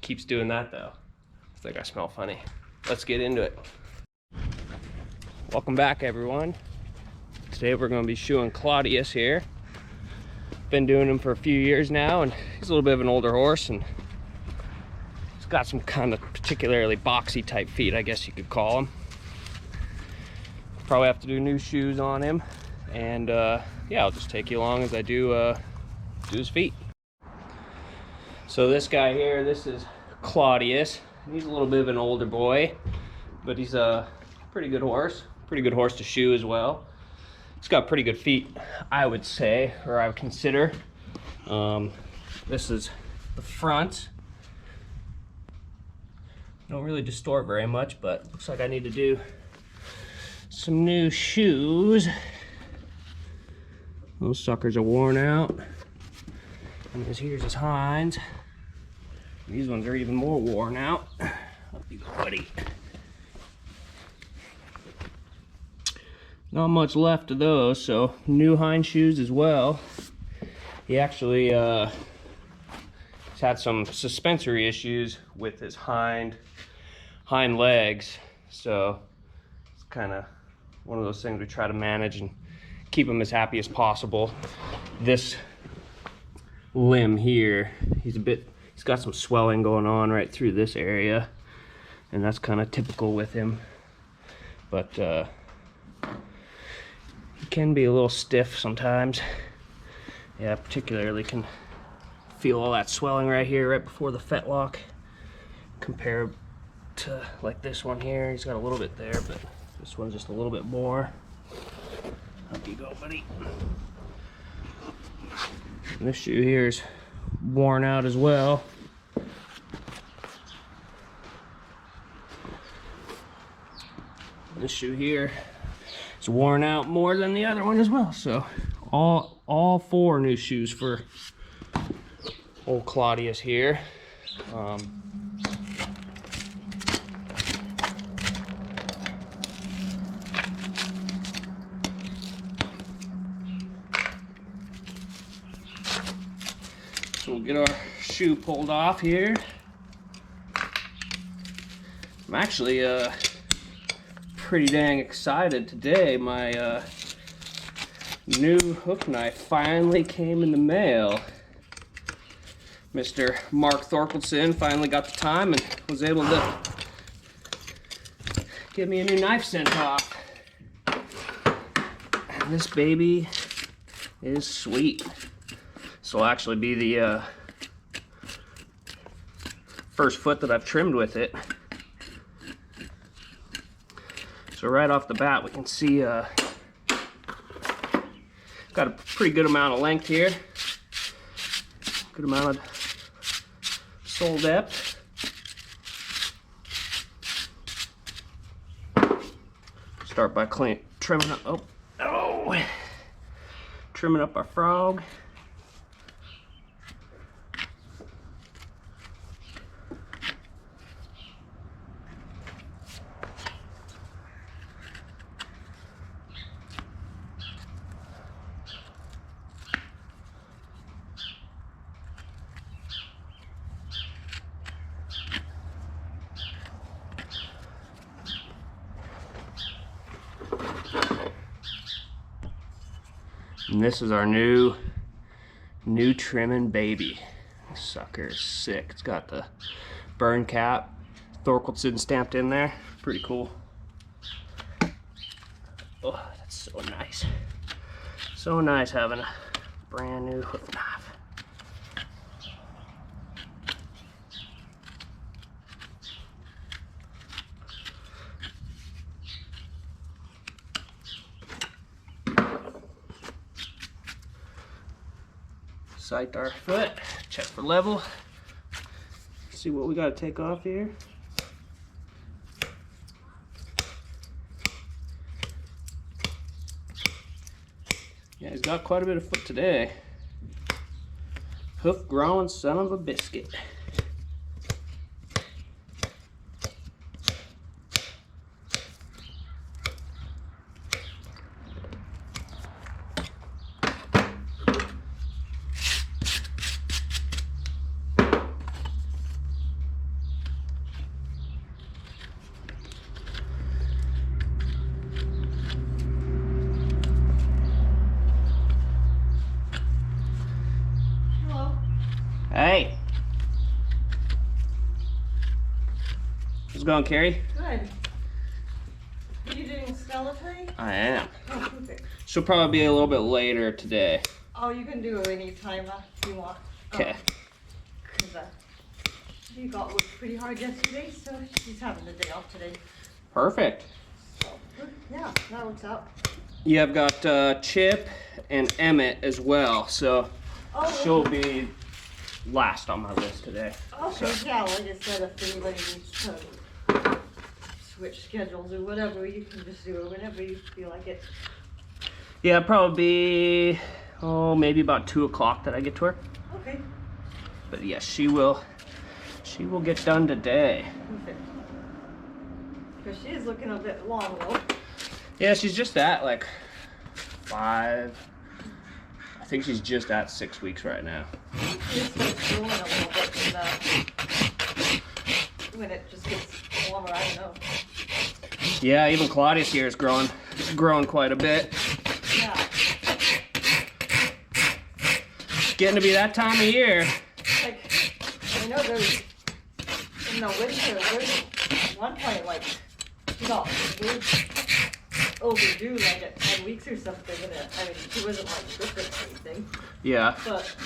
Keeps doing that though. I think I smell funny. Let's get into it. Welcome back, everyone. Today we're going to be shoeing Claudius here. Been doing him for a few years now, and he's a little bit of an older horse, and he's got some kind of particularly boxy type feet, I guess you could call them. Probably have to do new shoes on him, and yeah, I'll just take you along as I do his feet. So this guy here, this is Claudius. He's a little bit of an older boy, but he's a pretty good horse to shoe as well. He's got pretty good feet, I would say, or I would consider. This is the front. Don't really distort very much, but looks like I need to do some new shoes. Those suckers are worn out. And here's his hinds. These ones are even more worn out. Up you go, buddy. Not much left of those, so new hind shoes as well. He actually has had some suspensory issues with his hind legs, so it's kind of one of those things we try to manage and keep him as happy as possible. This limb here, he's got some swelling going on right through this area, and that's kind of typical with him, but he can be a little stiff sometimes. Yeah, particularly can feel all that swelling right here right before the fetlock, compared to like this one here. He's got a little bit there, but this one's just a little bit more. Up you go, buddy. And this shoe here is worn out as well. This shoe here is worn out more than the other one as well. So all four new shoes for old Claudius here. So we'll get our shoe pulled off here. I'm actually pretty dang excited today. My new hoof knife finally came in the mail. Mr. Mark Thorkelson finally got the time and was able to get me a new knife sent off. And this baby is sweet. This will actually be the first foot that I've trimmed with it. So right off the bat, we can see got a pretty good amount of length here. Good amount of sole depth. Start by trimming up. Trimming up our frog. And this is our new trimming baby. This sucker is sick. It's got the burn cap, Thorkelson stamped in there. Pretty cool. Oh, that's so nice. So nice having a brand new hoof knife. Sight our foot, check for level, see what we got to take off here. Yeah, he's got quite a bit of foot today. Hoof growing son of a biscuit. Hey. How's it going, Carrie? Good. Are you doing Stella today? I am. Oh, perfect. She'll probably be a little bit later today. Oh, you can do it any time you want. Okay. She got worked pretty hard yesterday, so she's having the day off today. Perfect. So, yeah, that works out. You have got Chip and Emmett as well, so she'll be last on my list today. Okay, So. yeah, like I said, if anybody needs to switch schedules or whatever, you can just do it whenever you feel like it. Yeah, probably maybe about 2 o'clock that I get to her. Okay. But yes, she will get done today. Perfect. Because she is looking a bit long though. Yeah, she's just at like 5. I think she's just at 6 weeks right now. She just starts growing a little bit when it just gets warmer, I don't know. Yeah, even Claudius here is growing quite a bit. Yeah. Getting to be that time of year. Like, I know there's, in the winter, there's one point, like, she got overdue, like, at 10 weeks or something, and I mean, she wasn't, like, tripping or anything. Yeah. But,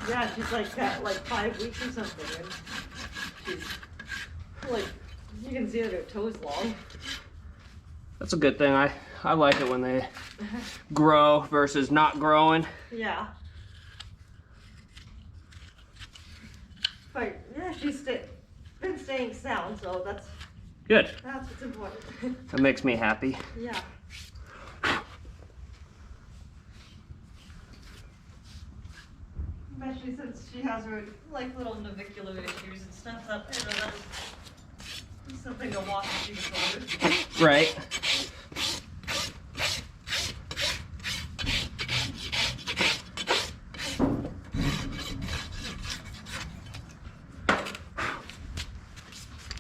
yeah, she's, like, at, like, 5 weeks or something, and she's, like, you can see that her toes long. That's a good thing. I like it when they grow versus not growing. Yeah. But, yeah, she's been staying sound, so that's Good. what's important. That makes me happy. Yeah. Especially since she has her, like, little navicular issues and stuff, that, you know, that's something to watch as she gets older. Right.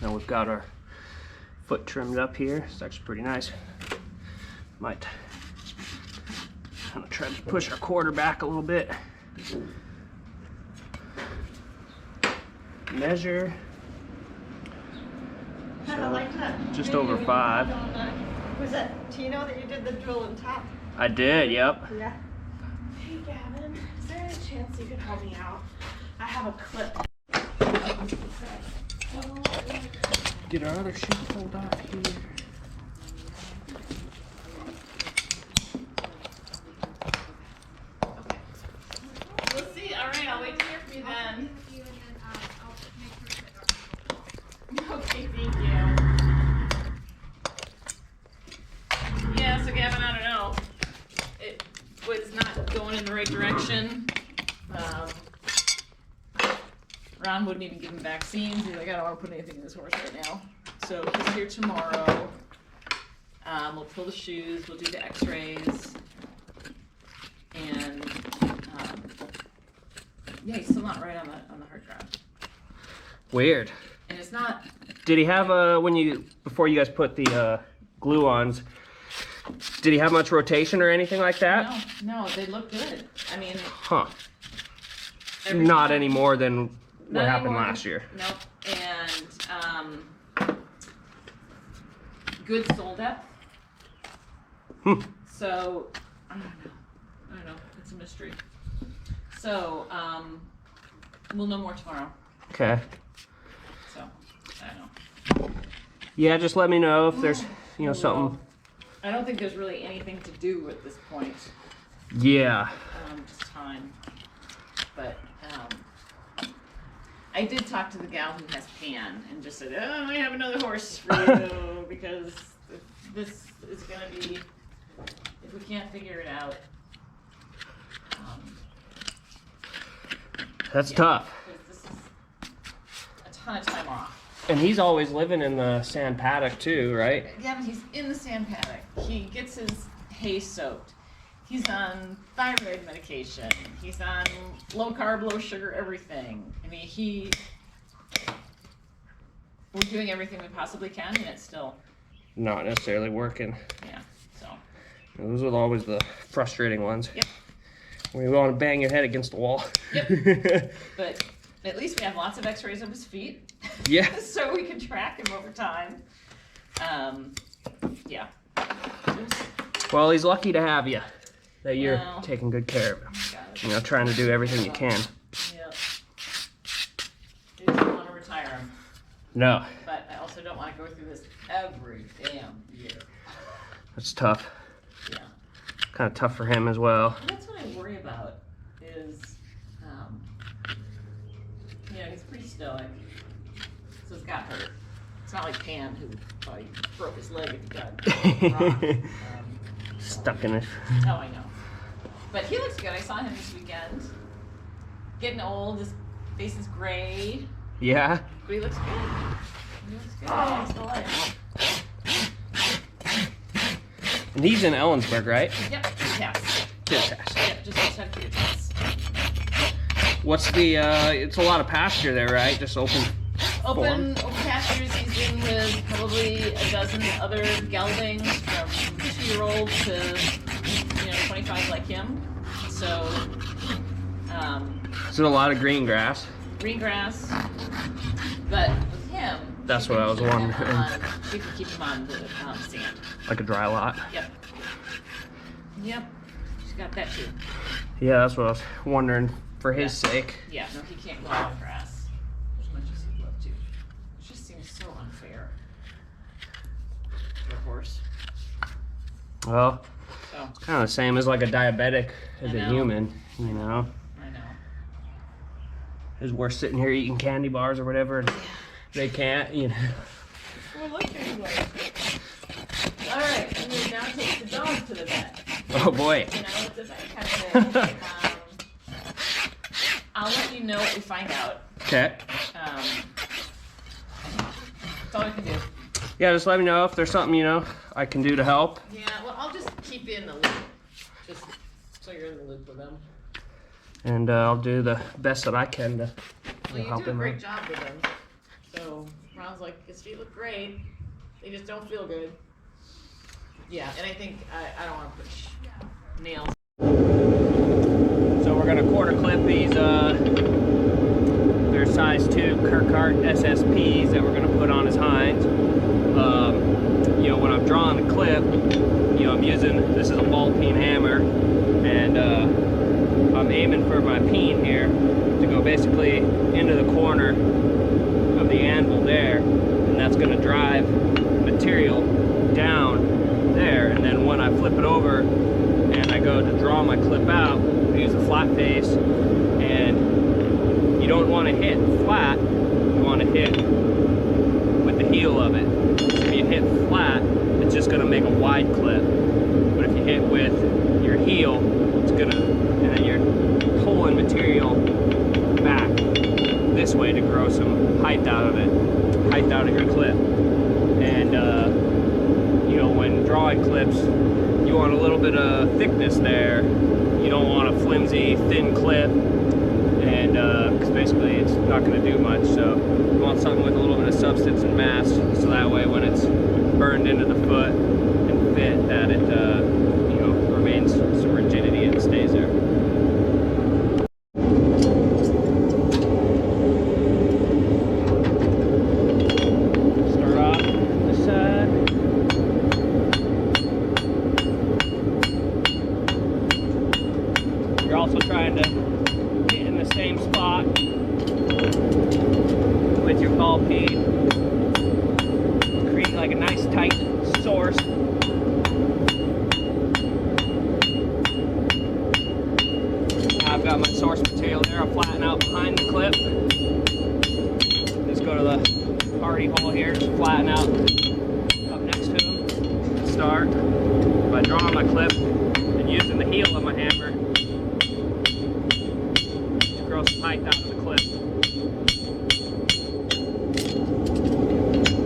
Now we've got our foot trimmed up here. It's actually pretty nice. Might kind of try to push our quarter back a little bit. Measure. I like that. Just over 5. Was that Tino that you did the drill and tap? I did, yep. Yeah. Hey Gavin, is there any chance you could help me out? I have a clip. Get our other shoe pulled off here. Okay. We'll see. All right, I'll wait to hear from you then. Okay, thank you. Yeah, so Gavin, I don't know. It was not going in the right direction. Ron wouldn't even give him vaccines. He's like, I don't want to put anything in this horse right now. So he's here tomorrow. We'll pull the shoes. We'll do the x-rays. And yeah, he's still not right on the hard drive. Weird. And it's not. Did he have before you guys put the glue ons, did he have much rotation or anything like that? No, they look good. I mean. Huh. Not any more than what happened last year. Nope. And good sole depth. So I don't know. It's a mystery. So we'll know more tomorrow. Okay. So I don't know. Yeah, just let me know if there's something. I don't think there's really anything to do at this point. Yeah. Just time. But I did talk to the gal who has Pan and just said, oh, I have another horse for you because this is going to be, if we can't figure it out. That's tough. This is a ton of time off. And he's always living in the sand paddock too, right? Yeah, but he's in the sand paddock. He gets his hay soaked. He's on thyroid medication. He's on low carb, low sugar, everything. I mean, we're doing everything we possibly can, and it's still Not necessarily working. yeah. So Those are always the frustrating ones. Yep. We want to bang your head against the wall. Yep. But at least we have lots of x-rays of his feet. Yeah. So we can track him over time. Yeah. Well, he's lucky to have you. That you're Well, taking good care of him. got You know, trying to do everything you can. Yep. I just don't want to retire him. No, But I also don't want to go through this every damn year. that's tough. Yeah. Kind of tough for him as well. And that's what I worry about is, you know, he's pretty stoic. So it's got hurt. It's not like Pan, who probably broke his leg if he got rocked. Stuck in it. Oh, I know. But he looks good. I saw him this weekend. Getting old. His face is gray. Yeah? But he looks good. He looks good. I still like him. And he's in Ellensburg, right? Yep. Yes. Good test. Yep. Just outside of your test. What's the, it's a lot of pasture there, right? Just open. Open pastures. He's in with probably a dozen other geldings from 2-year-old to 25 like him. So Is it a lot of green grass? green grass. But with him, That's you what can I was keep him wondering. You can keep him on the sand. Like a dry lot? Yep. Yep. She's got that too. Yeah, that's what I was wondering for his Yeah. sake. Yeah, no, he can't go on grass as much as he'd love to. It just seems so unfair for a horse. Well, So, it's kind of the same as like a diabetic as I a know. human, you know? I know. Is we're sitting here eating candy bars or whatever, and they can't, you know. Well, look anyway. All right, I'm gonna now take the dog to the vet. Oh boy. You know, it's a vet kind of thing. I'll let you know what we find out. Okay. That's all I can do. Yeah, just let me know if there's something, you know, I can do to help. Yeah, well, I'll just keep you in the loop. Just so you're in the loop with them. And I'll do the best that I can to Well, you help do a him great out. job with them. So Ron's like, his feet look great. They just don't feel good. Yeah, and I think I don't want to push nails. So we're gonna quarter clip these, they're size 2 Kirkhart SSPs that we're gonna put on his hinds. You know, when I'm drawing the clip, you know, I'm using, this is a ball peen hammer, and I'm aiming for my peen here to go basically into the corner of the anvil there, and that's gonna drive material down there, and then when I flip it over and I go to draw my clip out, I use a flat face, and you don't want to hit flat, you want to hit with the heel of it. So if you hit flat, it's just going to make a wide clip, but if you hit with your heel, it's going to, and then you're pulling material back this way to grow some height out of it, height out of your clip. And you know, when drawing clips, you want a little bit of thickness there. You don't want a flimsy, thin clip, and because basically it's not going to do much. So you want something with a little bit of substance and mass, so that way when it's burned into the foot and fit, that it you know, remains some rigidity and stays there. Start off this side. You're also trying to hit in the same spot with your ball peen. Create like a nice tight source. Now I've got my source material there. I'll flatten out behind the clip. Just go to the party hole here, just flatten out up next to him. Start by drawing my clip and using the heel of my hammer to grow some height out of the clip.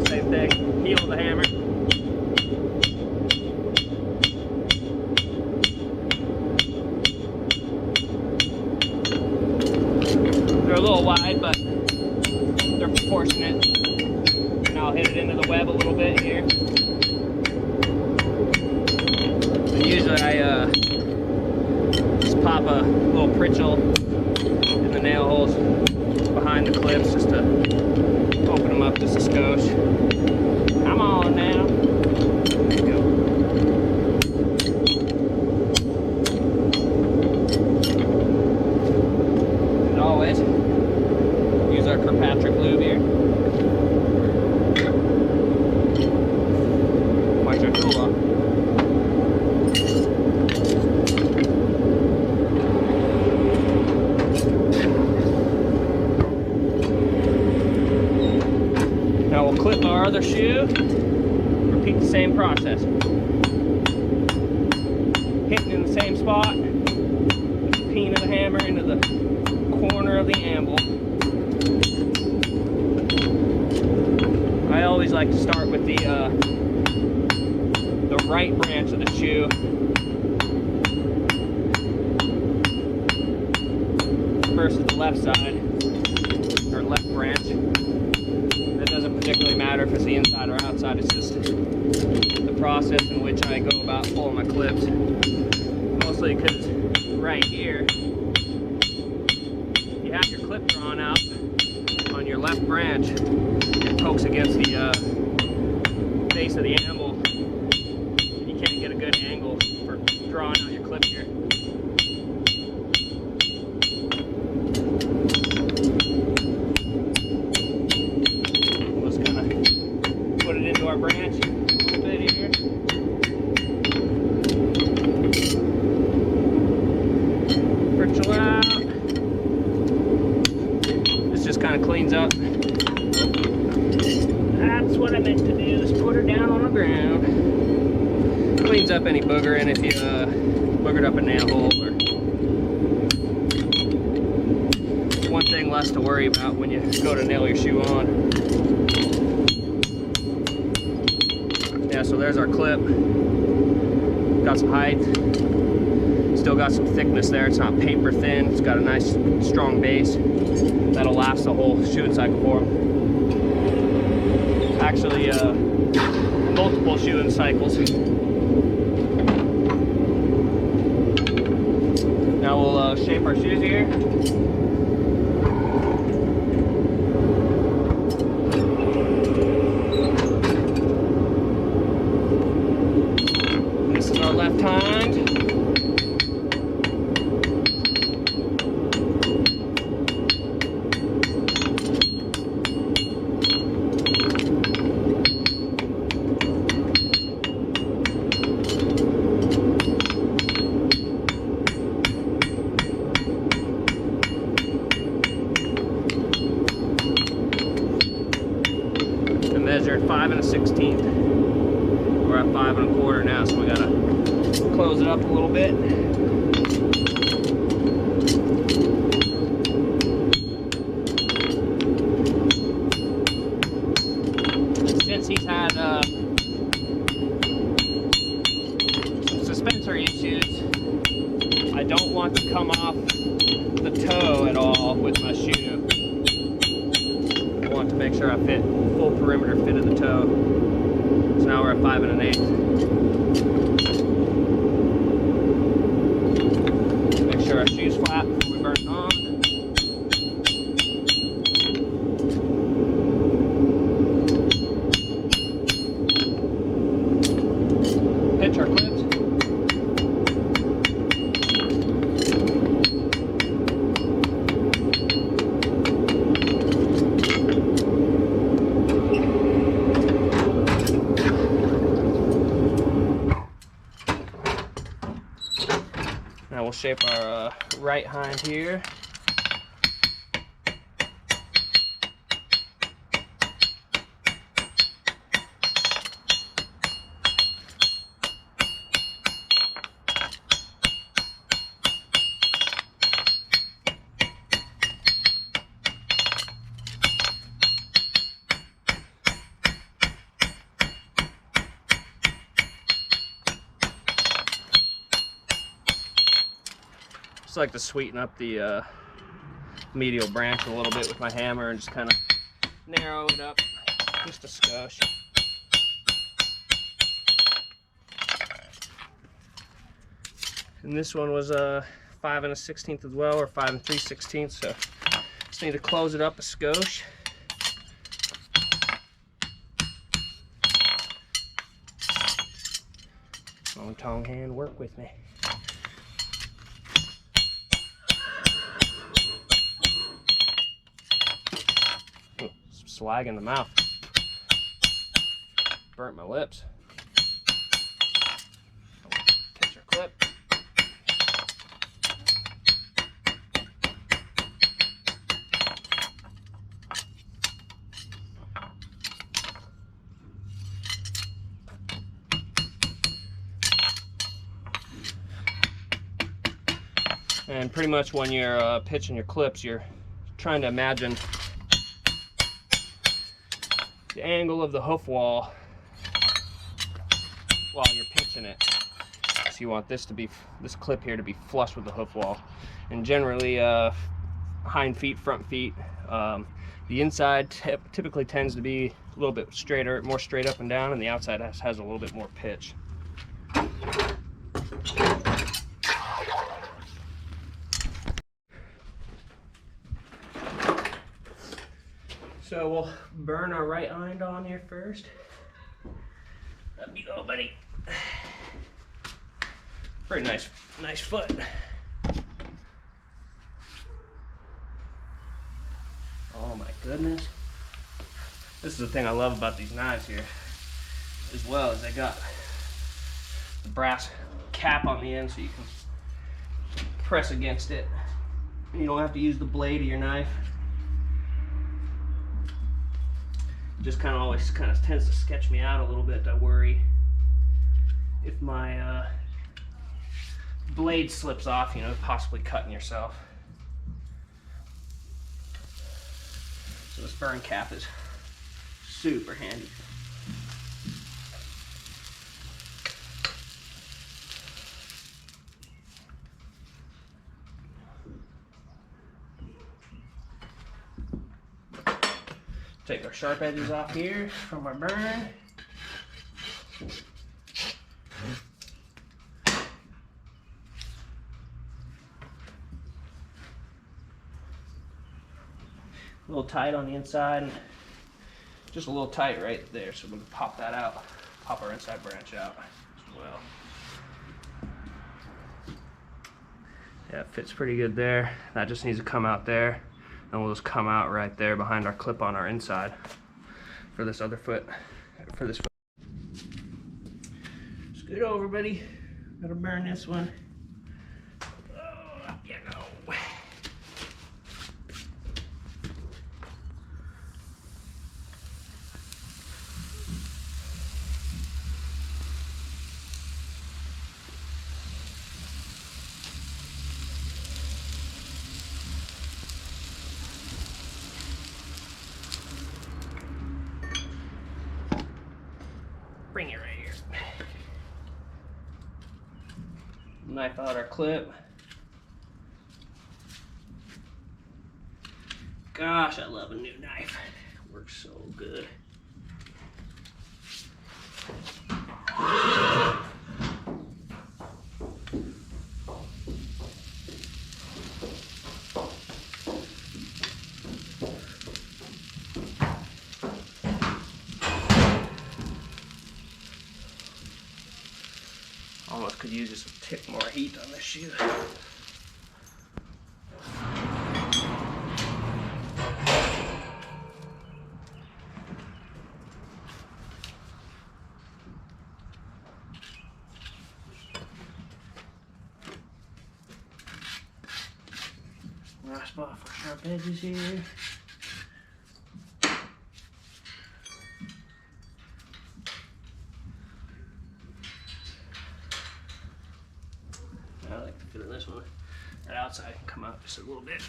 Same thing, heel of the hammer. They're a little wide, but they're proportionate. And I'll hit it into the web a little bit here. And usually I pop a little pritchel in the nail holes behind the clips just to open them up just a skosh. Come on now. There you go. As always, use our Kirkpatrick lube here. Watch our tool off. Now we'll clip our other shoe, repeat the same process. Hitting in the same spot, with the peen of the hammer into the corner of the anvil. I always like to start with the right branch of the shoe. Versus the left side, or left branch. It doesn't particularly matter if it's the inside or outside, it's just the process in which I go about pulling my clips. Mostly because right here, you have your clip drawn out on your left branch, it pokes against the base of the anvil. You can't get a good angle for drawing out your clip here. Into our branch a little bit here. Pritchel out. This just kind of cleans up. That's what I meant to do, is put her down on the ground. Cleans up any booger, and if you boogered up a nail hole, or one thing less to worry about when you go to nail your shoe on. Yeah, so there's our clip. Got some height. Still got some thickness there. It's not paper thin. It's got a nice strong base. That'll last the whole shoeing cycle for them. Actually, multiple shoeing cycles. Now we'll shape our shoes here. Left hind. I measured 5 1/16. We're at 5 1/4 now, so we gotta close it up a little bit. And since he's had some suspensory issues, I don't want to come off the toe at all with my shoe. I want to make sure I fit full perimeter fit of the toe. So now we're at 5 1/8. Our shoes flat before we burn it on. Pitch our clips. Now we'll shape our right hind here. Just like to sweeten up the medial branch a little bit with my hammer and just kind of narrow it up just a skosh. And this one was 5 1/16 as well, or 5 3/16. So just need to close it up a skosh. On tongue hand, work with me. Ooh, some slag in the mouth. Burnt my lips. Catch your clip. And pretty much when you're pitching your clips, you're trying to imagine the angle of the hoof wall while you're pitching it. So you want this clip here to be flush with the hoof wall. And generally, hind feet, front feet, the inside typically tends to be a little bit straighter, more straight up and down, and the outside has a little bit more pitch. So we'll burn our right hind on here first. Up you go, buddy. Pretty nice foot. Oh my goodness. This is the thing I love about these knives here, as well as they got the brass cap on the end so you can press against it. You don't have to use the blade of your knife. Just always tends to sketch me out a little bit. I worry if my blade slips off, you know, possibly cutting yourself. So this burn cap is super handy. Take our sharp edges off here from our burn. A little tight on the inside, and just a little tight right there, so we'll pop that out, pop our inside branch out as well. Yeah, it fits pretty good there. That just needs to come out there. And we'll just come out right there behind our clip on our inside for this other foot, for this foot. Scoot over, buddy. Gotta burn this one. Oh, up you go. Bring it right here. Knife out our clip. Gosh, I love a new knife. It works so good. Almost could use just a tick more heat on this shoe. Nice spot for sharp edges here. I like the fit of this one. That outside can come out just a little bit.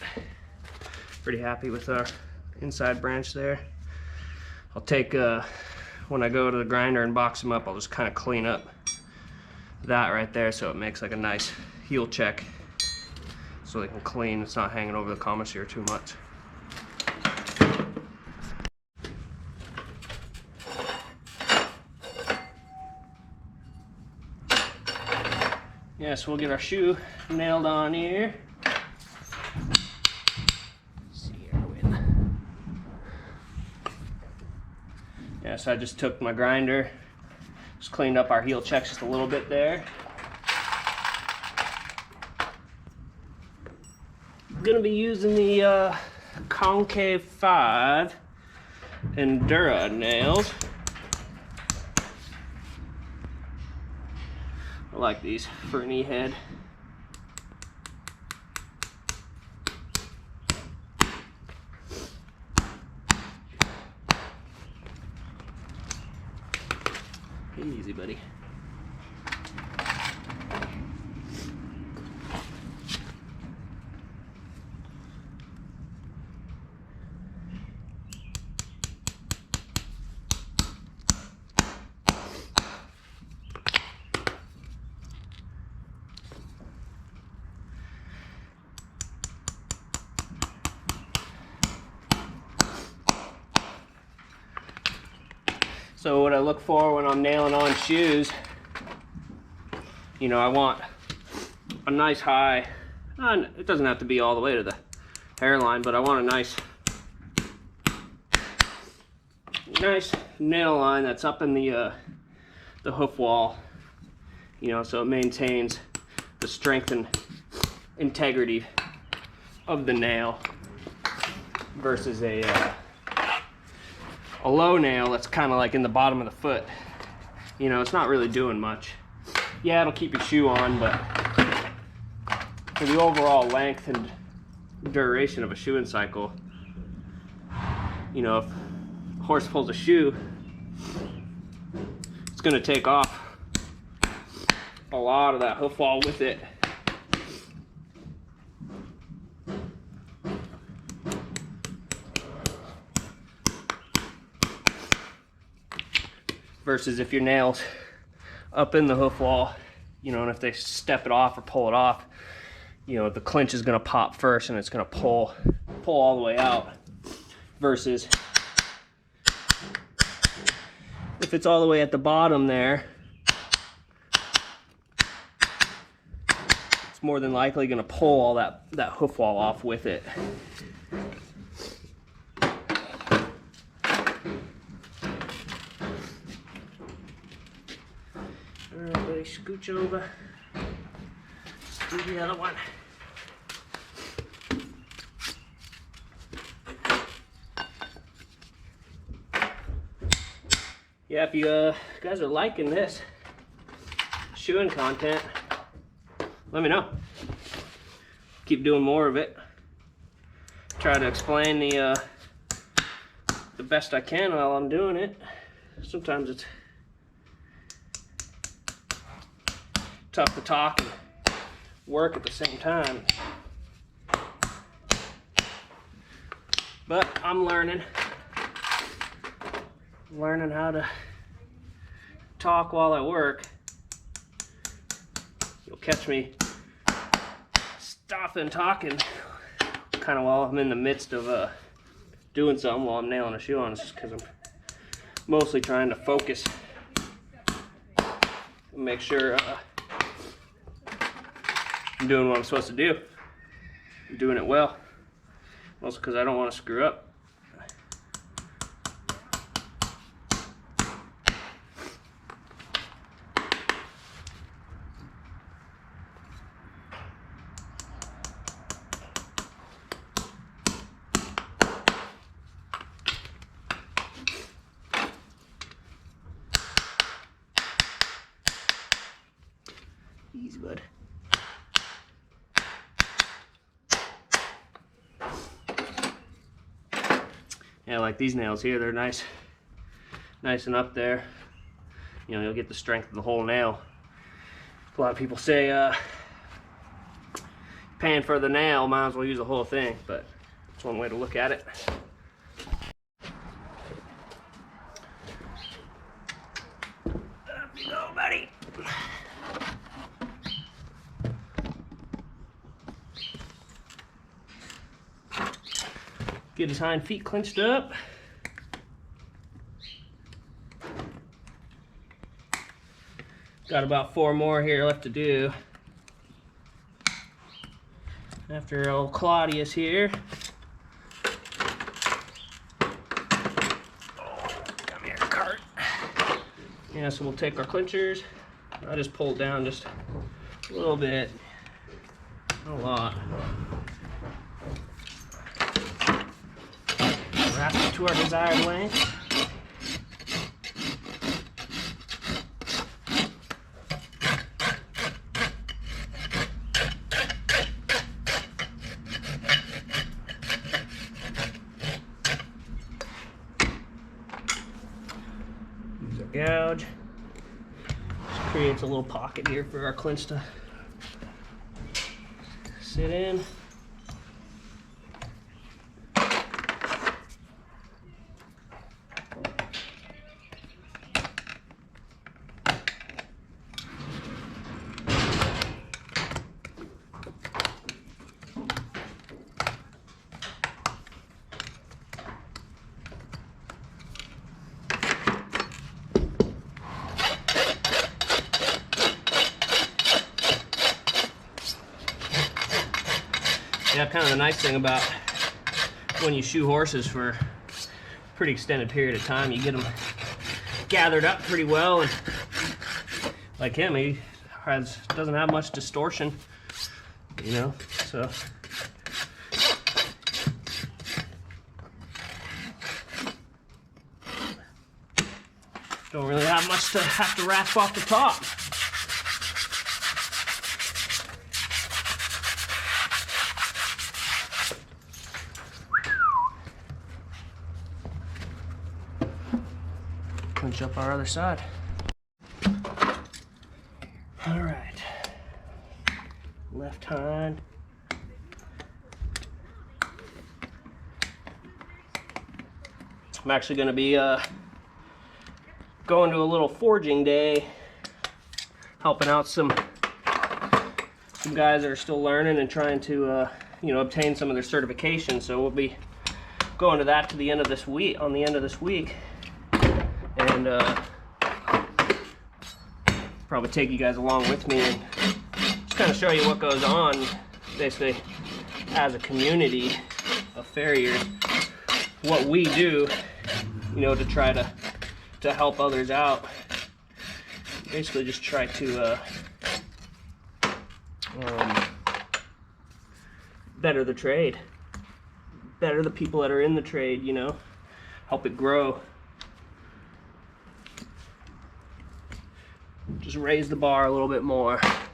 Pretty happy with our inside branch there. I'll take, when I go to the grinder and box them up, I'll just kind of clean up that right there so it makes like a nice heel check so they can clean. It's not hanging over the commissure too much. Yeah, so we'll get our shoe nailed on here. Yeah, so I just took my grinder, just cleaned up our heel checks just a little bit there. I'm gonna be using the Concave 5 Endura nails. I like these for a knee head. Easy, buddy. So what I look for when I'm nailing on shoes, you know, I want a nice high, it doesn't have to be all the way to the hairline, but I want a nice nail line that's up in the hoof wall, you know, so it maintains the strength and integrity of the nail versus a low nail that's kind of like in the bottom of the foot. You know, it's not really doing much. Yeah, it'll keep your shoe on, but for the overall length and duration of a shoeing cycle, you know, if a horse pulls a shoe, it's going to take off a lot of that hoof wall with it. Versus if your nail's up in the hoof wall, you know, and if they step it off or pull it off, you know, the clinch is going to pop first and it's going to pull all the way out. Versus if it's all the way at the bottom there, it's more than likely going to pull all that hoof wall off with it. Alright, scooch over. Let's do the other one. Yeah, if you guys are liking this shoeing content, let me know. Keep doing more of it. Try to explain the best I can while I'm doing it. Sometimes it's tough to talk and work at the same time. But I'm learning how to talk while I work. You'll catch me stopping talking kind of while I'm in the midst of doing something while I'm nailing a shoe on. It's just because I'm mostly trying to focus and make sure I'm doing what I'm supposed to do. I'm doing it well. Also because I don't want to screw up. Easy, bud. Yeah, like these nails here, they're nice and up there. You know, you'll get the strength of the whole nail. A lot of people say, paying for the nail, might as well use the whole thing, but it's one way to look at it. Up you go, buddy. Get his hind feet clinched up. Got about 4 more here left to do. after old Claudius here. Come here, cart. Yeah, so we'll take our clinchers. I just pulled down just a little bit, not a lot. Wrap it to our desired length. Use our gouge. Just creates a little pocket here for our clinch to sit in. Yeah, kind of the nice thing about when you shoe horses for a pretty extended period of time, you get them gathered up pretty well, and like him, he doesn't have much distortion, you know, so. Don't really have much to have to rasp off the top. Clinch up our other side. All right, left hind. I'm actually going to be going to a little forging day, helping out some guys that are still learning and trying to you know, obtain some of their certifications. So we'll be going to that to the end of this week, on the end of this week. And probably take you guys along with me and just kind of show you what goes on basically as a community of farriers, what we do, you know, to try to help others out. Basically just try to better the trade, better the people that are in the trade, you know, help it grow. Just raise the bar a little bit more. I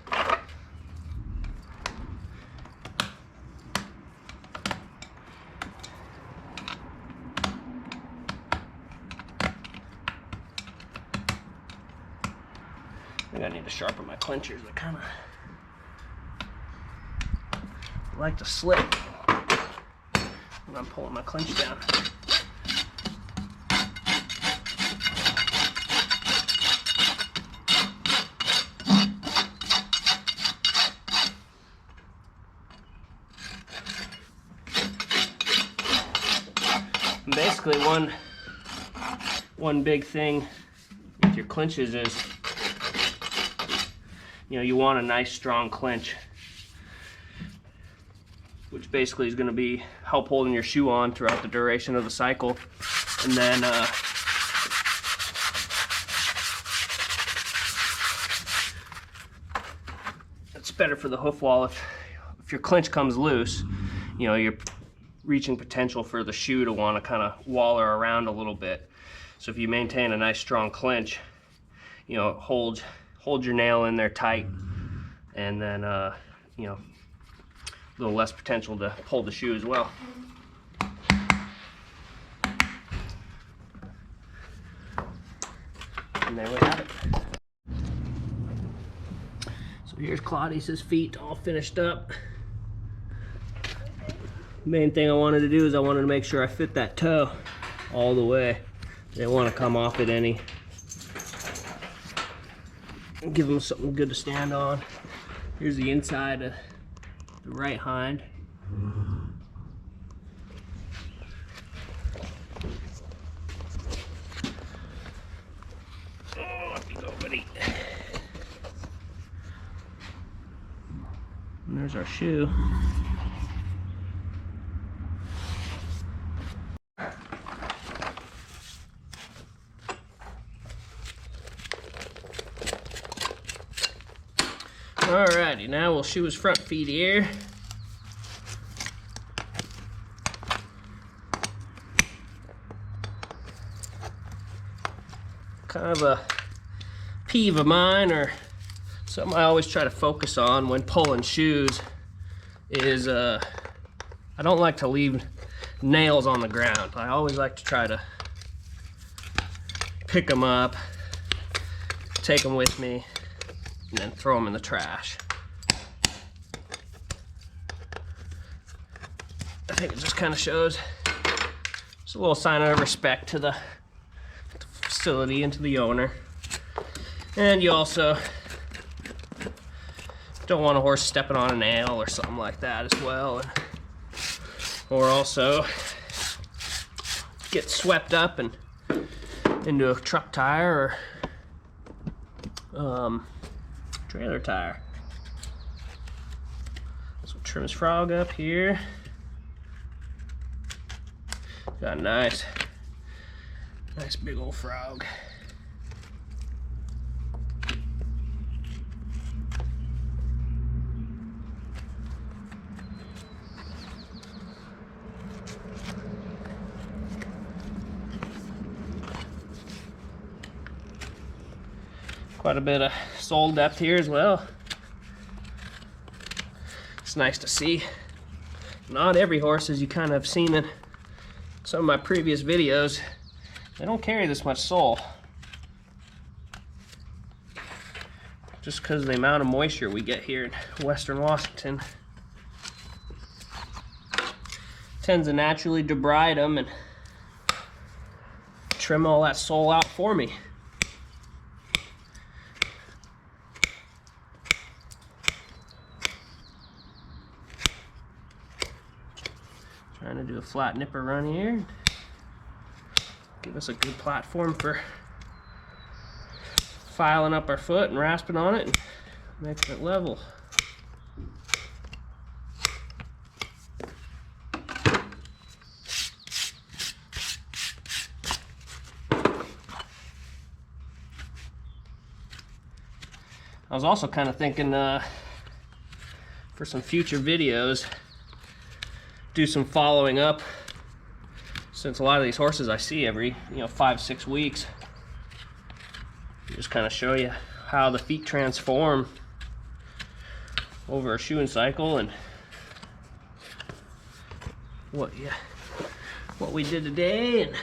think I need to sharpen my clinchers. I kind of like to slip when I'm pulling my clinch down. Basically, one big thing with your clinches is, you know, you want a nice strong clinch, which basically is going to be help holding your shoe on throughout the duration of the cycle. And then it's better for the hoof wall if your clinch comes loose, you know, you're reaching potential for the shoe to want to kind of waller around a little bit. So if you maintain a nice strong clinch, you know, hold your nail in there tight, and then you know, a little less potential to pull the shoe as well. And there we have it. So here's Claudius's feet all finished up. Main thing I wanted to do is I wanted to make sure I fit that toe all the way. Didn't want to come off it any. Give them something good to stand on. Here's the inside of the right hind. Oh, up you go, buddy. And there's our shoe. Alrighty, now we'll shoe his front feet here. Kind of a peeve of mine, or something I always try to focus on when pulling shoes, is I don't like to leave nails on the ground. I always like to try to pick them up, take them with me, and then throw them in the trash. I think it just kind of shows it's a little sign of respect to the facility and to the owner. And you also don't want a horse stepping on a nail or something like that as well, or also get swept up and into a truck tire or trailer tire. So trim his frog up here. Got a nice big old frog. Quite a bit of sole depth here as well. It's nice to see. Not every horse, as you kind of have seen in some of my previous videos, they don't carry this much sole. Just because of the amount of moisture we get here in Western Washington. Tends to naturally debride them and trim all that sole out for me. Trying to do a flat nipper run here. Give us a good platform for filing up our foot and rasping on it and making it level. I was also kind of thinking for some future videos, do some following up, since a lot of these horses I see every 5-6 weeks. Just kind of show you how the feet transform over a shoeing cycle and what we did today. And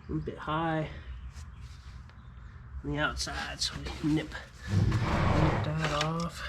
a bit high on the outside, so we nip that off.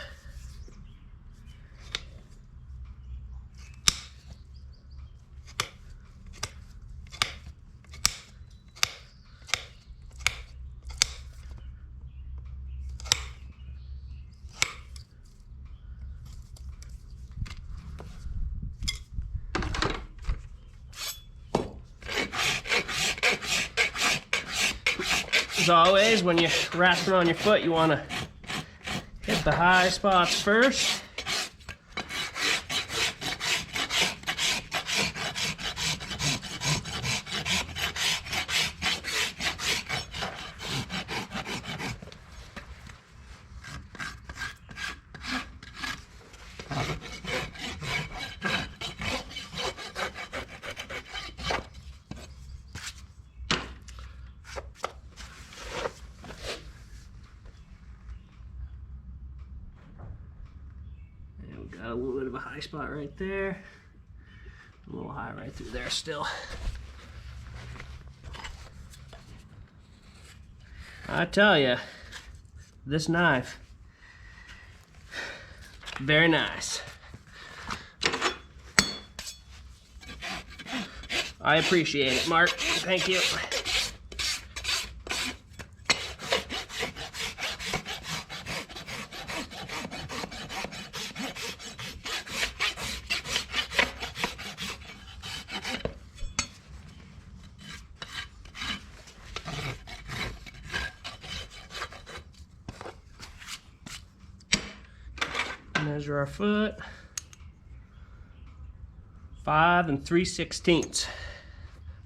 As always, when you're rasping on your foot, you want to hit the high spots first. Got a little bit of a high spot right there. A little high right through there still. I tell you, this knife, very nice. I appreciate it, Mark. Thank you. Measure our foot. 5 3/16.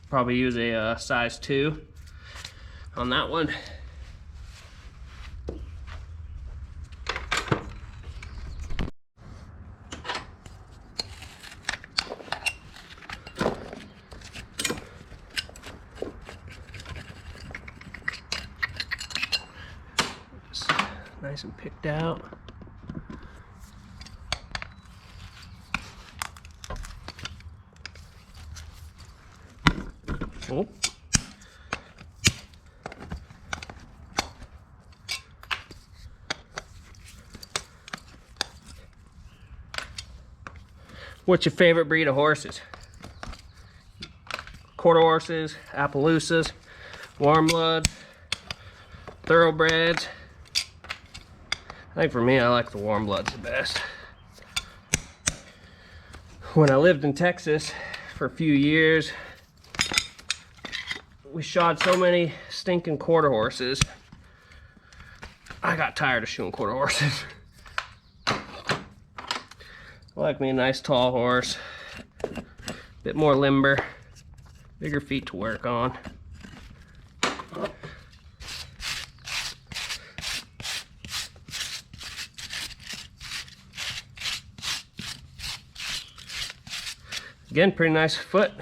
Probably use a size 2 on that one. Nice and picked out. Oh. What's your favorite breed of horses? Quarter horses, Appaloosas, warm blood, thoroughbreds. I think for me, I like the warm bloods the best. When I lived in Texas for a few years, we shod so many stinking quarter horses. I got tired of shooting quarter horses. I like me a nice tall horse, bit more limber, bigger feet to work on. Again, pretty nice foot,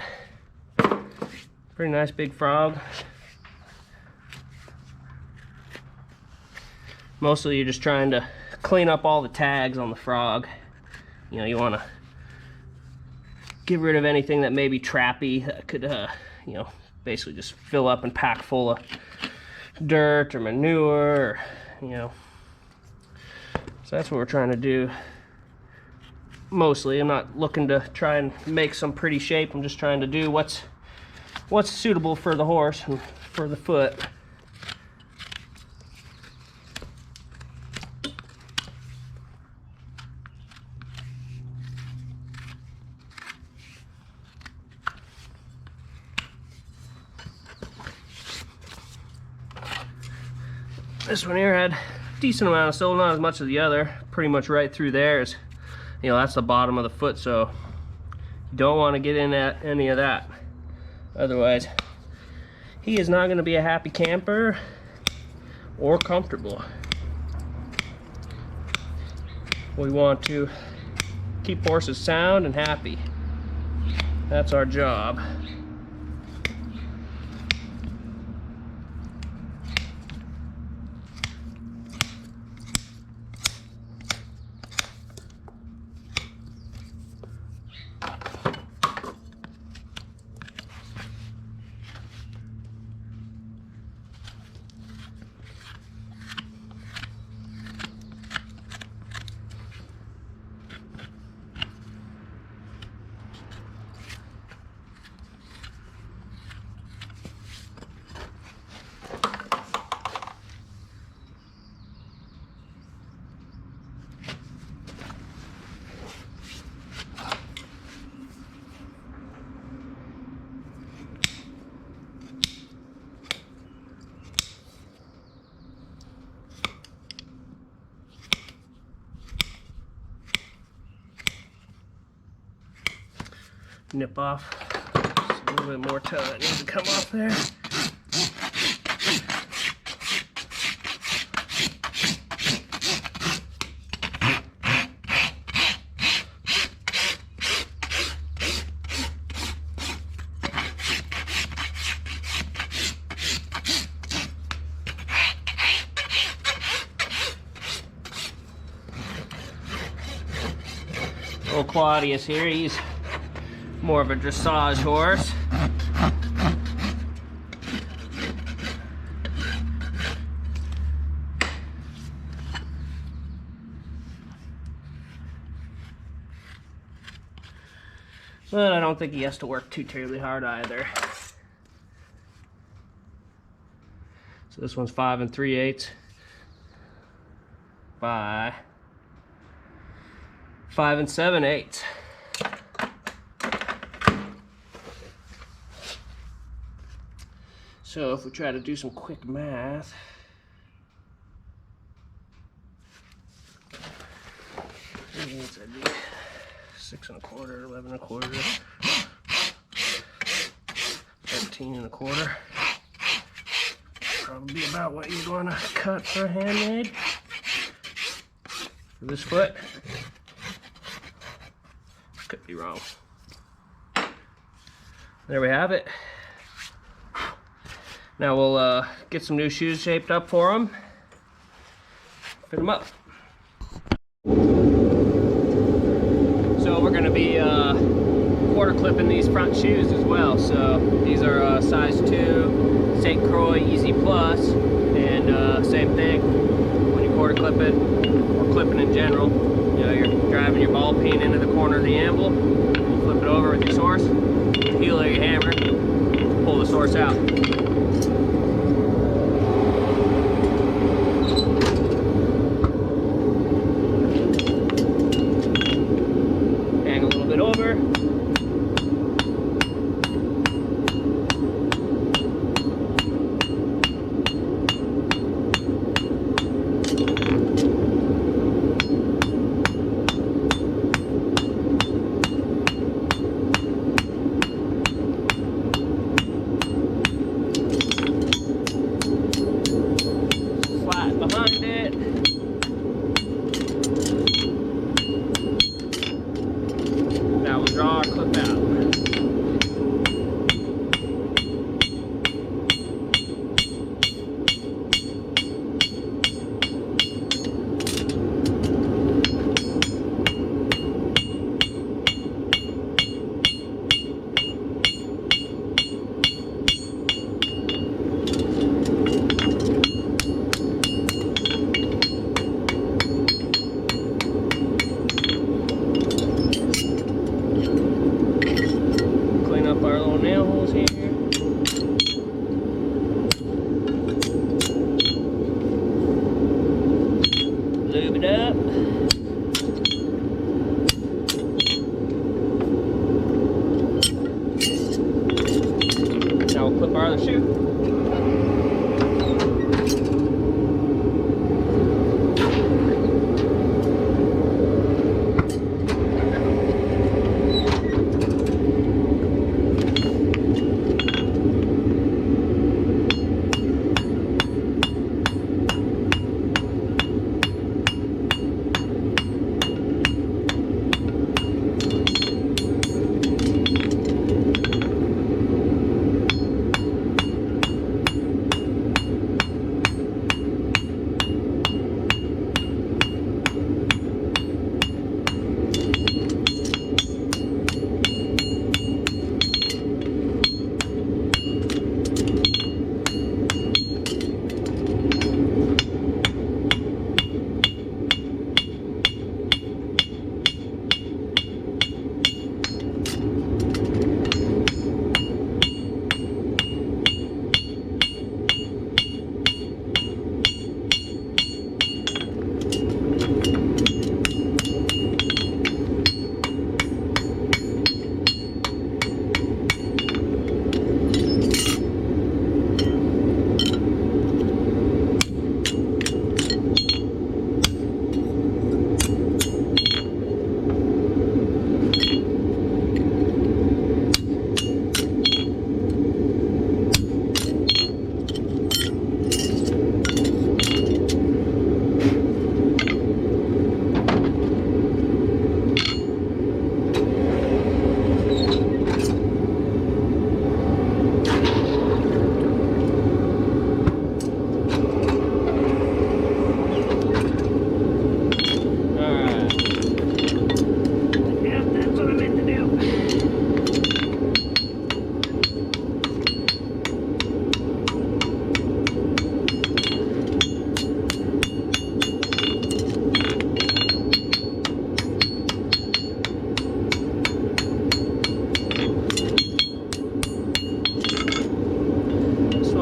pretty nice big frog. Mostly you're just trying to clean up all the tags on the frog. You know, you want to get rid of anything that may be trappy that could, you know, basically just fill up and pack full of dirt or manure, or, you know. So that's what we're trying to do. Mostly, I'm not looking to try and make some pretty shape. I'm just trying to do what's suitable for the horse and for the foot. This one here had a decent amount of sole, not as much as the other. Pretty much right through there is, you know, that's the bottom of the foot, so you don't want to get in at any of that. Otherwise, he is not going to be a happy camper or comfortable. We want to keep horses sound and happy. That's our job. Nip off. Just a little bit more toe that needs to come off there. Old Claudius here, he's more of a dressage horse. But I don't think he has to work too terribly hard either. So this one's 5 3/8 by 5 7/8. So if we try to do some quick math, it's 6 1/4, 11 1/4, 13 1/4. Probably about what you'd want to cut for a handmade for this foot. Could be wrong. There we have it. Now we'll get some new shoes shaped up for him. fit them up. So we're gonna be quarter clipping these front shoes as well. So these are size 2 St. Croix Easy Plus, and same thing when you quarter clip it or clipping in general. You know, you're driving your ball peen into the corner of the anvil, you flip it over with your source, heel of your hammer, pull the source out. Hang a little bit over. Behind it. Now we'll draw our clip out. Our little nail holes here. Lube it up. Now we'll clip our other shoe.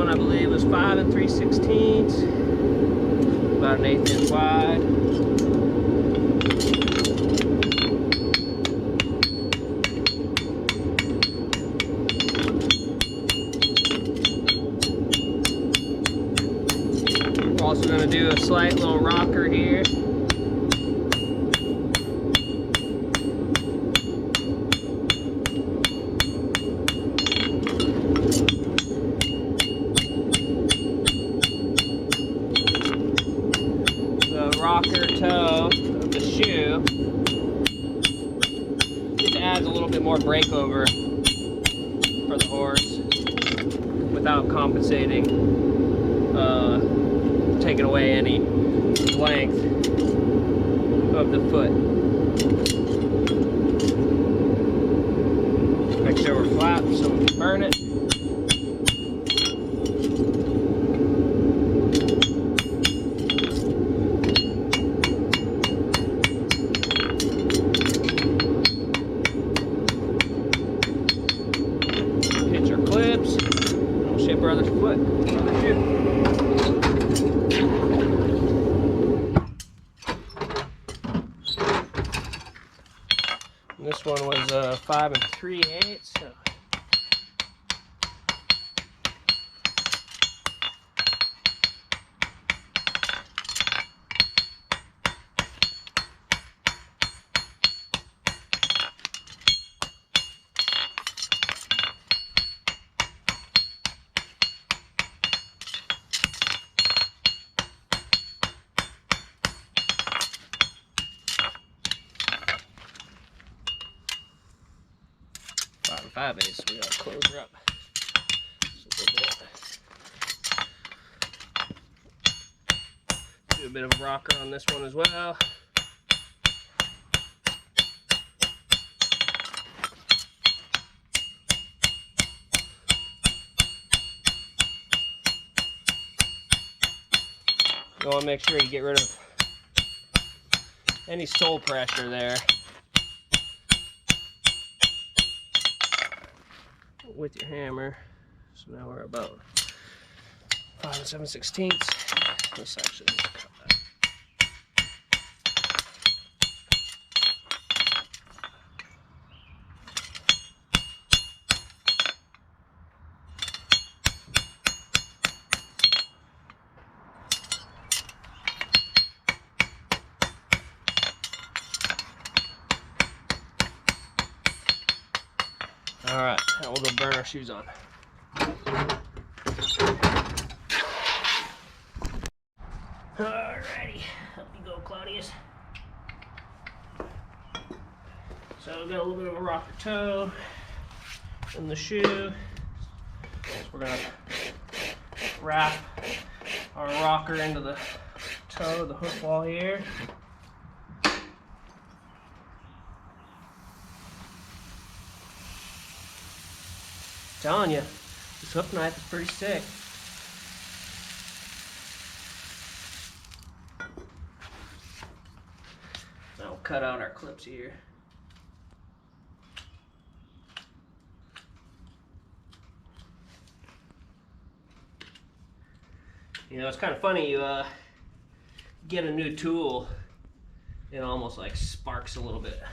I believe was 5 3/16, about an 1/8 inch wide. We're also going to do a slight little rocker here. Rocker toe of the shoe just adds a little bit more breakover for the horse without compensating taking away any length of the foot. Make sure we're flat so we can burn it. Pinch our clips. We'll shape our other foot. Other shoe. This one was 5 3/8. So. and 5/8, so we gotta close her up just a little bit. Do a bit of a rocker on this one as well. You want to make sure you get rid of any sole pressure there with your hammer. So now we're about 5 7/16. Let's actually just cut that. Alright, now we'll go burn our shoes on. Alrighty, up you go, Claudius. So we've got a little bit of a rocker toe in the shoe. So we're gonna wrap our rocker into the toe, the hoof wall here. Telling you, this hoof knife is pretty sick. Now we'll cut out our clips here. You know, it's kind of funny, you get a new tool, it almost like sparks a little bit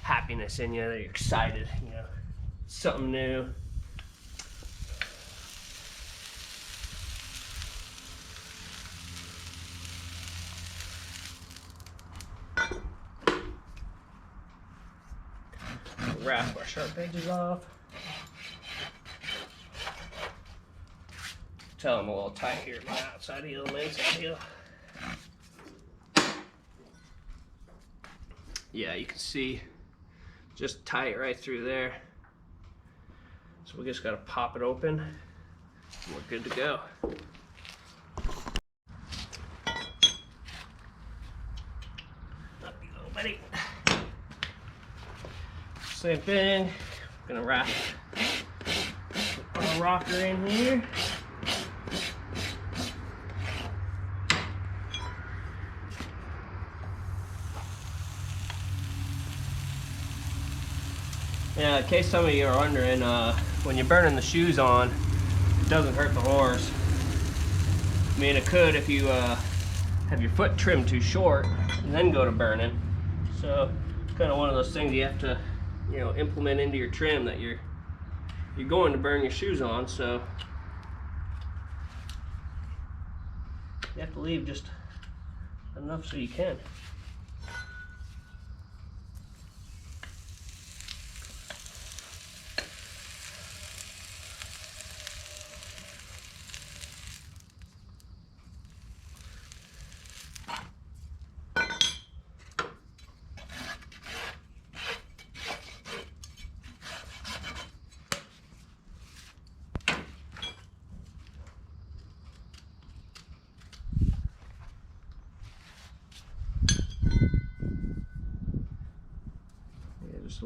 happiness in you, that you're excited, you know. Something new. Wrap our sharp edges off. Tell them a little tight here, my outside heel, my inside heel. Yeah, you can see just tight right through there. So we just gotta pop it open and we're good to go. Up you go, buddy. Same thing, gonna wrap our rocker in here. Yeah, in case some of you are wondering, when you're burning the shoes on, it doesn't hurt the horse. I mean, it could if you have your foot trimmed too short and then go to burning. So it's kind of one of those things you have to, you know, implement into your trim that you're going to burn your shoes on. So you have to leave just enough so you can.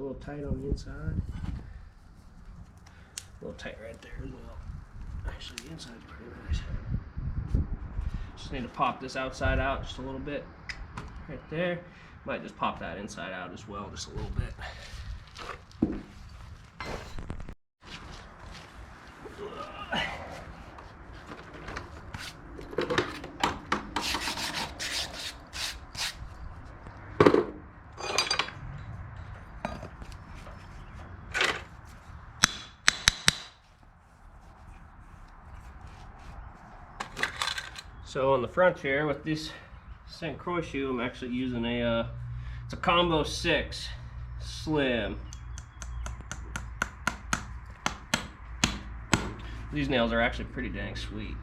little tight on the inside. A little tight right there as well. Actually, the inside's pretty nice. Just need to pop this outside out just a little bit. Right there. Might just pop that inside out as well, just a little bit. So on the front here with this St. Croix shoe, I'm actually using it's a combo 6 slim. These nails are actually pretty dang sweet.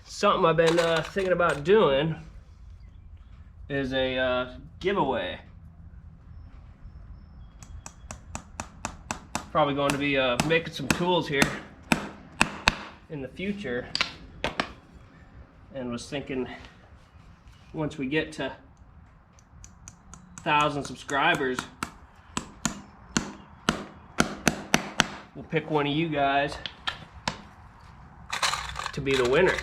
Something I've been thinking about doing is a giveaway. Probably going to be making some tools here in the future, and was thinking once we get to 1,000 subscribers, we'll pick one of you guys to be the winner.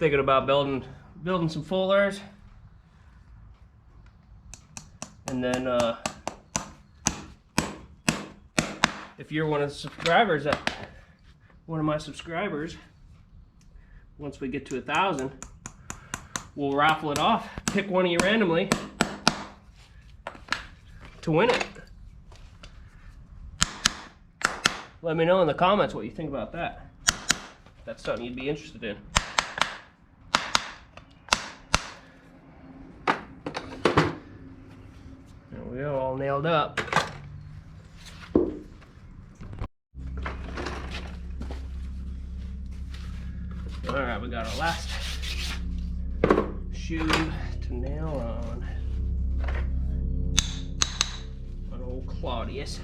Thinking about building some fullers, and then if you're one of the subscribers, one of my subscribers, once we get to 1,000, we'll raffle it off. Pick one of you randomly to win it. Let me know in the comments what you think about that. If that's something you'd be interested in. There we go, all nailed up. Alright, we got our last shoe to nail on. An old Claudius.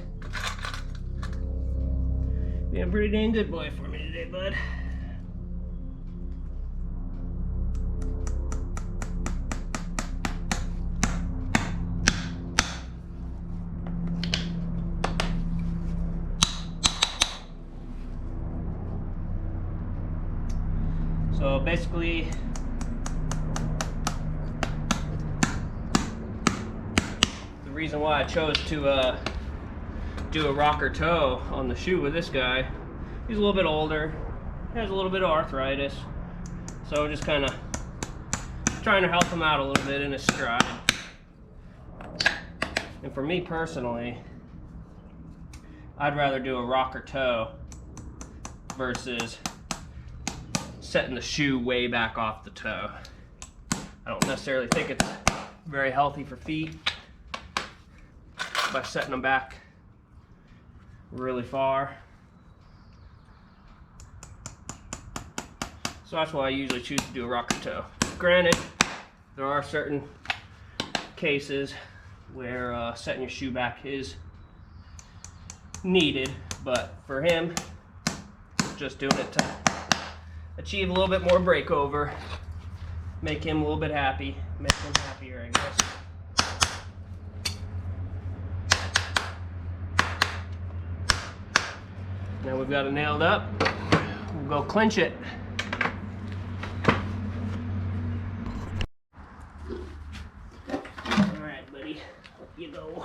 Being a pretty dang good boy for me today, bud. So basically, the reason why I chose to do a rocker toe on the shoe with this guy, he's a little bit older, has a little bit of arthritis, so just kind of trying to help him out a little bit in his stride. And for me personally, I'd rather do a rocker toe versus setting the shoe way back off the toe. I don't necessarily think it's very healthy for feet by setting them back really far. So that's why I usually choose to do a rocker toe. Granted, there are certain cases where setting your shoe back is needed, but for him, just doing it to achieve a little bit more breakover, make him a little bit happy, make him happier, I guess. Now we've got it nailed up. We'll go clinch it. All right, buddy, up you go.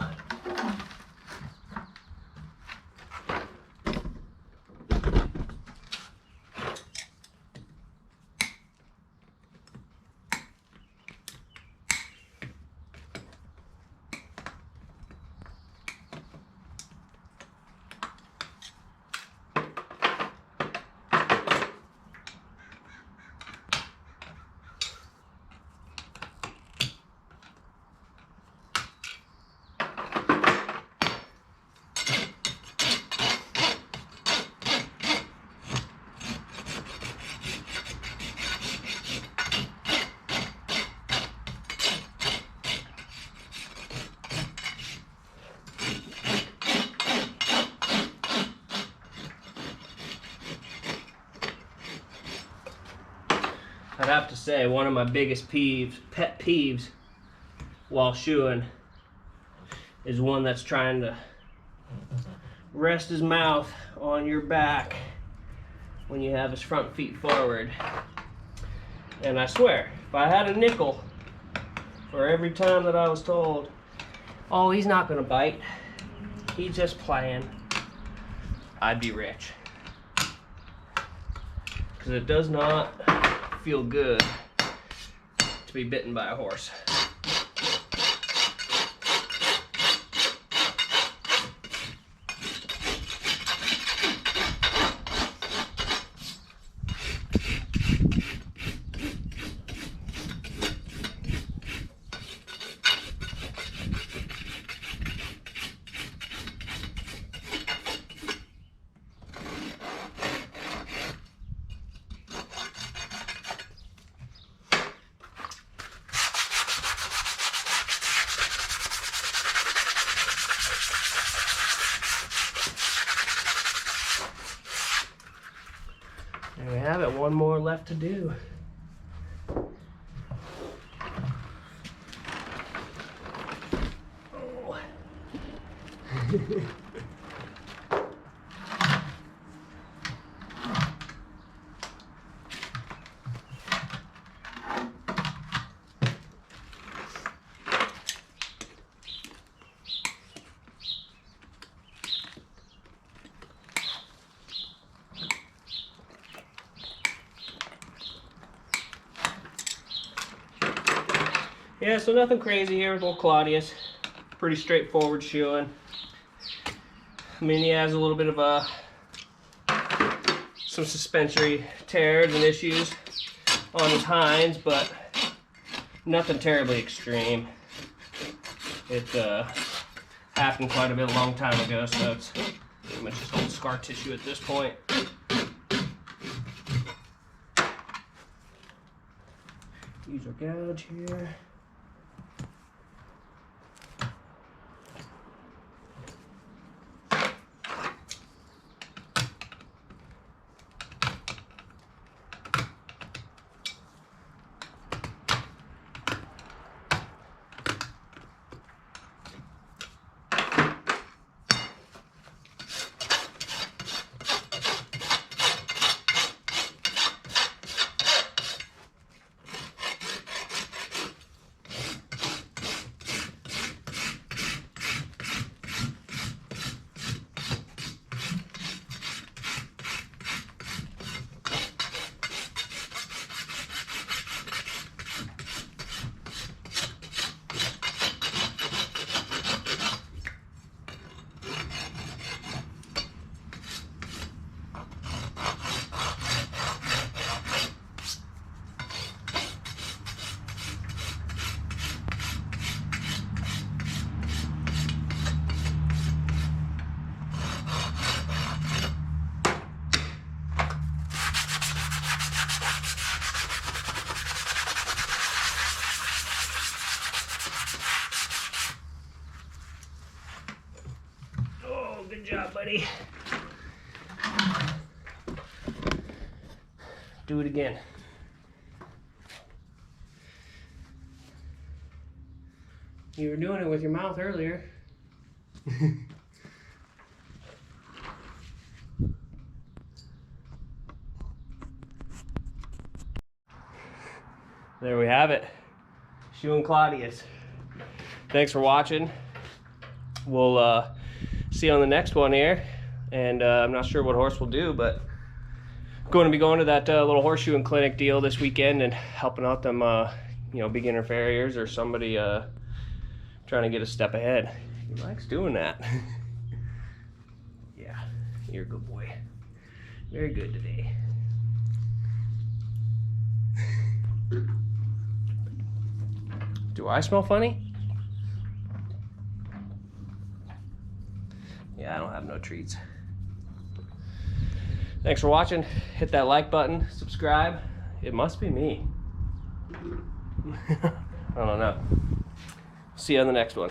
I'd have to say one of my biggest pet peeves while shoeing is one that's trying to rest his mouth on your back when you have his front feet forward. And I swear, if I had a nickel for every time that I was told, oh, he's not gonna bite, he's just playing, I'd be rich. Because it does not feel good to be bitten by a horse. There we have it, one more left to do. Oh. Yeah, so nothing crazy here with old Claudius. Pretty straightforward shoeing. I mean, he has a little bit of some suspensory tears and issues on his hinds, but nothing terribly extreme. It happened quite a bit a long time ago, so it's pretty much just old scar tissue at this point. Use our gouge here. Good job, buddy. Do it again. You were doing it with your mouth earlier. There we have it. Shoeing Claudius. Thanks for watching. We'll see you on the next one here, and I'm not sure what horse we'll do, but I'm going to be going to that little horseshoeing clinic deal this weekend and helping out them you know, beginner farriers or somebody trying to get a step ahead. He likes doing that. Yeah, you're a good boy. Very good today. Do I smell funny? Yeah, I don't have no treats. Thanks for watching. Hit that like button, subscribe. It must be me. I don't know. See you on the next one.